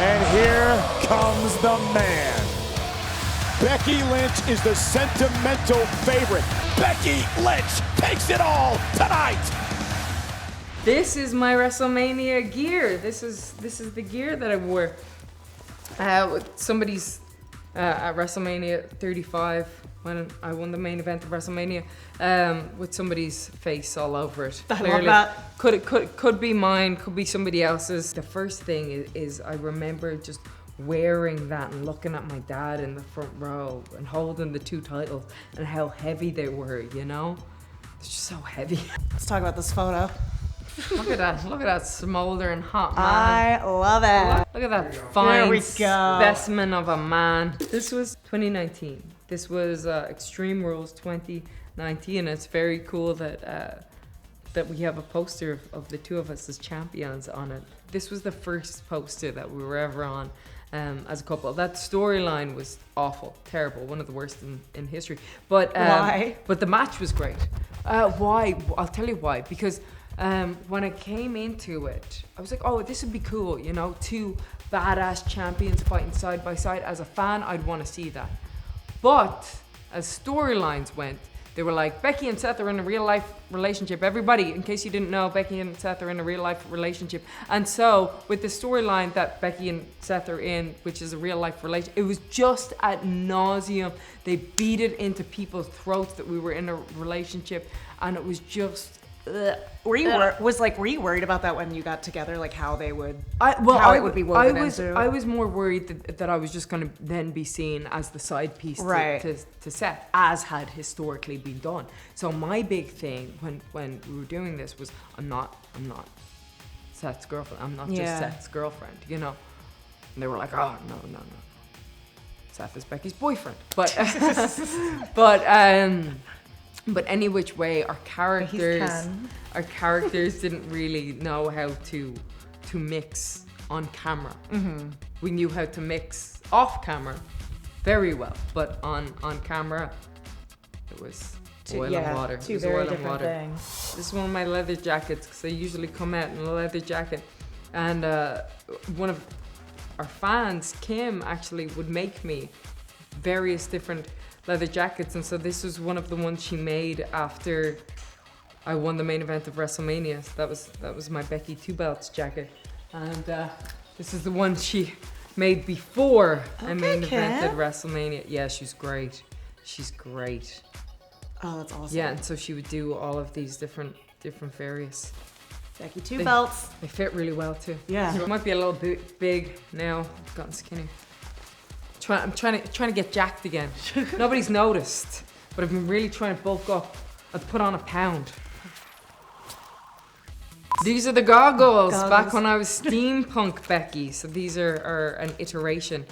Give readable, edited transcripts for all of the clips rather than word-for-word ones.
And here comes the man. Becky Lynch is the sentimental favorite. Becky Lynch takes it all tonight. This is my WrestleMania gear. This is the gear that I wore. With somebody's at WrestleMania 35 when I won the main event of WrestleMania, with somebody's face all over it. I love that. Could be mine, could be somebody else's. The first thing is I remember just wearing that and looking at my dad in the front row and holding the two titles and how heavy they were, you know? It's just so heavy. Let's talk about this photo. Look at that smoldering hot man. I love it. Look at that fine go. specimen of a man. This was 2019. This was Extreme Rules 2019, and it's very cool that we have a poster of the two of us as champions on it. This was the first poster that we were ever on as a couple. That storyline was awful, terrible, one of the worst in history. But why? But the match was great. Why? I'll tell you why. Because when I came into it, I was like, oh, this would be cool, you know, two badass champions fighting side by side. As a fan, I'd want to see that. But as storylines went, they were like, Becky and Seth are in a real life relationship. Everybody, in case you didn't know, Becky and Seth are in a real life relationship. And so with the storyline that Becky and Seth are in, which is a real life relationship, it was just ad nauseum. They beat it into people's throats that we were in a relationship, and it was just... Were you worried about that when you got together, like how they would, it would be woven into? I was more worried that I was just going to then be seen as the side piece to Seth, as had historically been done. So my big thing when we were doing this was, I'm not Seth's girlfriend. I'm not just Seth's girlfriend, you know. And they were like, oh no. Seth is Becky's boyfriend, but But any which way, our characters didn't really know how to mix on camera. Mm-hmm. We knew how to mix off camera very well, but on camera, it was oil and water. Two very different things. This is one of my leather jackets, because I usually come out in a leather jacket. And one of our fans, Kim, actually would make me various different leather jackets, and so this was one of the ones she made after I won the main event of WrestleMania. So that was my Becky Two Belts jacket, and this is the one she made before I main evented WrestleMania. Yeah, she's great. Oh, that's awesome. Yeah, and so she would do all of these different various Becky Two Belts. They fit really well too. Yeah, it might be a little bit big now. I've gotten skinny. I'm trying to get jacked again. Nobody's noticed, but I've been really trying to bulk up. I've put on 1 pound. These are the goggles. Back when I was steampunk Becky. So these are an iteration.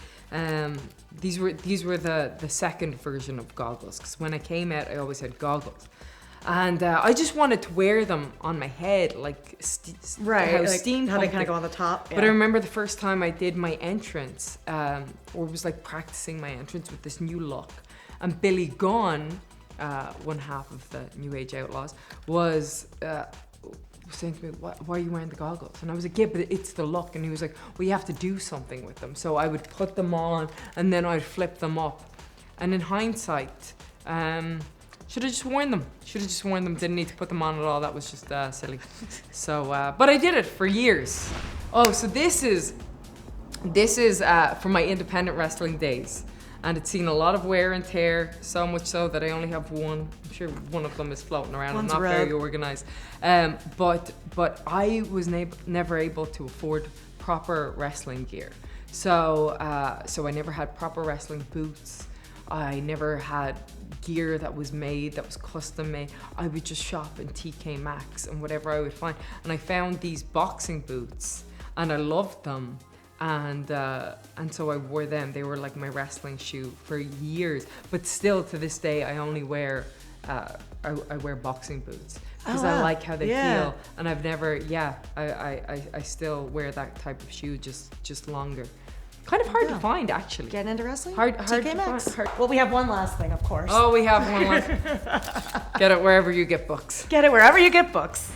These were the second version of goggles, because when I came out, I always had goggles. And I just wanted to wear them on my head, like steampunk. How they kind of go on the top. Yeah. But I remember the first time I did my entrance, or was like practicing my entrance with this new look. And Billy Gunn, one half of the New Age Outlaws, was saying to me, why are you wearing the goggles? And I was like, yeah, but it's the look. And he was like, well, you have to do something with them. So I would put them on, and then I'd flip them up. And in hindsight, should have just worn them. Didn't need to put them on at all. That was just silly. So, but I did it for years. Oh, so this is for my independent wrestling days, and it's seen a lot of wear and tear. So much so that I only have one. I'm sure one of them is floating around. One's I'm not red. very organized. But I was never able to afford proper wrestling gear. So I never had proper wrestling boots. I never had gear that was custom made. I would just shop in TK Maxx and whatever I would find. And I found these boxing boots, and I loved them. And so I wore them. They were like my wrestling shoe for years. But still, to this day, I only wear I wear boxing boots because I like how they feel. And I've never, I still wear that type of shoe, just longer. Kind of hard to find, actually. Getting into wrestling? Hard TK to Maxx. find. Well, we have one last thing, of course. Oh, we have one last. Get it wherever you get books. Get it wherever you get books.